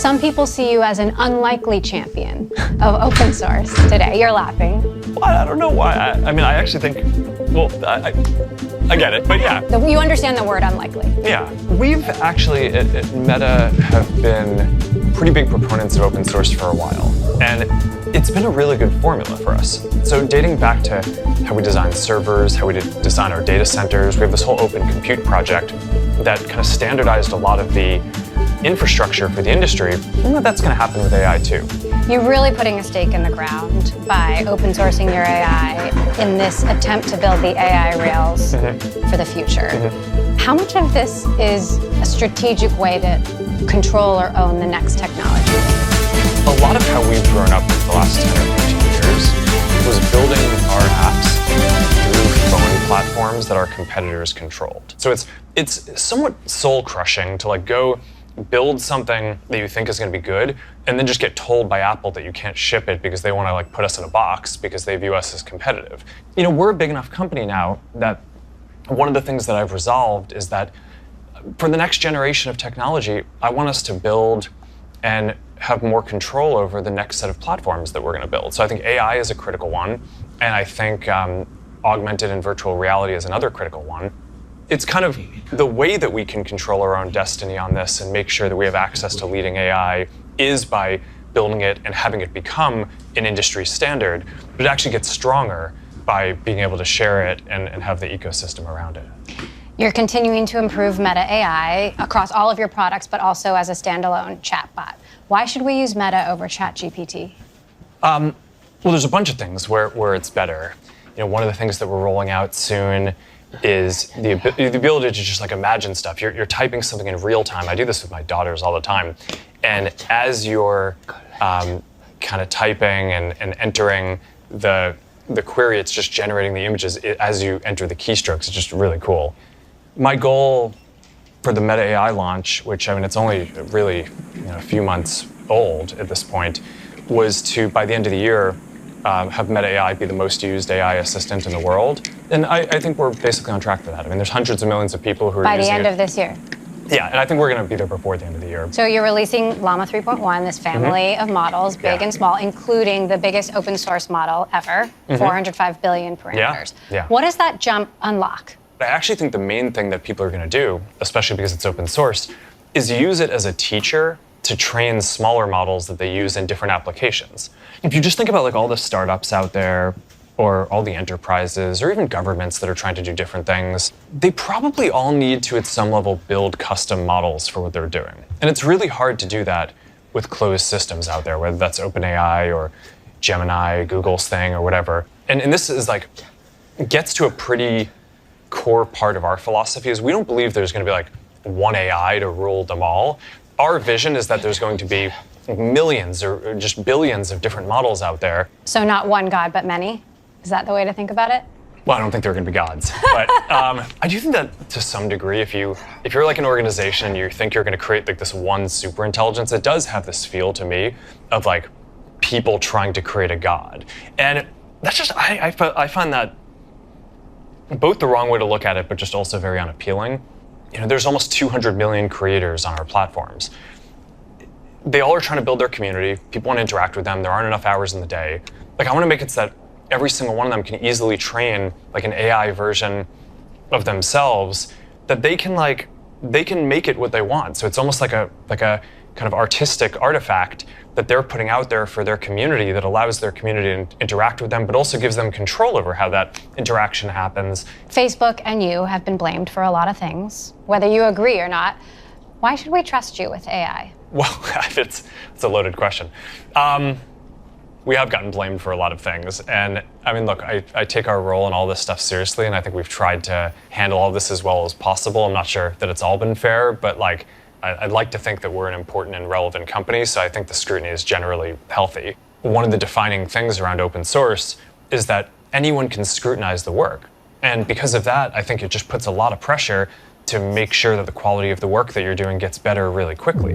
Some people see you as an unlikely champion of open source today. You're laughing. Well, I don't know why. I mean, I actually think, well, I get it, but yeah. You understand the word unlikely. Yeah. We've actually, at Meta, have been pretty big proponents of open source for a while. And it's been a really good formula for us. So dating back to how we design servers, how we design our data centers, we have this whole open compute project that kind of standardized a lot of the infrastructure for the industry. And that's going to happen with AI too. You're really putting a stake in the ground by open sourcing your AI in this attempt to build the AI rails for the future. How much of this is a strategic way to control or own the next technology? A lot of how we've grown up for the last 10 or 15 years was building our apps through phone platforms that our competitors controlled. So it's somewhat soul-crushing to go build something that you think is going to be good and then just get told by Apple that you can't ship it because they want to put us in a box because they view us as competitive. You know, we're a big enough company now that one of the things that I've resolved is that for the next generation of technology, I want us to build and have more control over the next set of platforms that we're going to build. So I think AI is a critical one, and I think augmented and virtual reality is another critical one. It's kind of the way that we can control our own destiny on this and make sure that we have access to leading AI is by building it and having it become an industry standard, but it actually gets stronger by being able to share it and have the ecosystem around it. You're continuing to improve Meta AI across all of your products, but also as a standalone chatbot. Why should we use Meta over ChatGPT? Well, there's a bunch of things where it's better. You know, one of the things that we're rolling out soon is the ability to just imagine stuff. You're typing something in real time. I do this with my daughters all the time. And as you're kind of typing and entering the query, it's just generating the images as you enter the keystrokes. It's just really cool. My goal for the Meta AI launch, which it's only really a few months old at this point, was to, by the end of the year, have Meta AI be the most used AI assistant in the world. And I think we're basically on track for that. I mean, there's hundreds of millions of people who are using it. By the end of this year? Yeah, and I think we're going to be there before the end of the year. So you're releasing Llama 3.1, this family of models, big and small, including the biggest open source model ever, 405 billion parameters. Yeah. What does that jump unlock? I actually think the main thing that people are going to do, especially because it's open source, is use it as a teacher to train smaller models that they use in different applications. If you just think about all the startups out there, or all the enterprises, or even governments that are trying to do different things, they probably all need to, at some level, build custom models for what they're doing. And it's really hard to do that with closed systems out there, whether that's OpenAI or Gemini, Google's thing, or whatever. And this is gets to a pretty core part of our philosophy is we don't believe there's going to be one AI to rule them all. Our vision is that there's going to be millions or just billions of different models out there. So not one God, but many? Is that the way to think about it? Well, I don't think they're going to be gods, but I do think that to some degree, if you're an organization and you think you're going to create this one super intelligence, it does have this feel to me of people trying to create a god, and that's just I find that both the wrong way to look at it, but just also very unappealing. You know, there's almost 200 million creators on our platforms. They all are trying to build their community. People want to interact with them. There aren't enough hours in the day. I want to make it so that every single one of them can easily train an AI version of themselves that they can make it what they want. So it's almost like a kind of artistic artifact that they're putting out there for their community that allows their community to interact with them, but also gives them control over how that interaction happens. Facebook and you have been blamed for a lot of things, whether you agree or not. Why should we trust you with AI? Well, it's a loaded question. We have gotten blamed for a lot of things. And look, I take our role in all this stuff seriously, and I think we've tried to handle all this as well as possible. I'm not sure that it's all been fair, but I'd like to think that we're an important and relevant company, so I think the scrutiny is generally healthy. One of the defining things around open source is that anyone can scrutinize the work. And because of that, I think it just puts a lot of pressure to make sure that the quality of the work that you're doing gets better really quickly.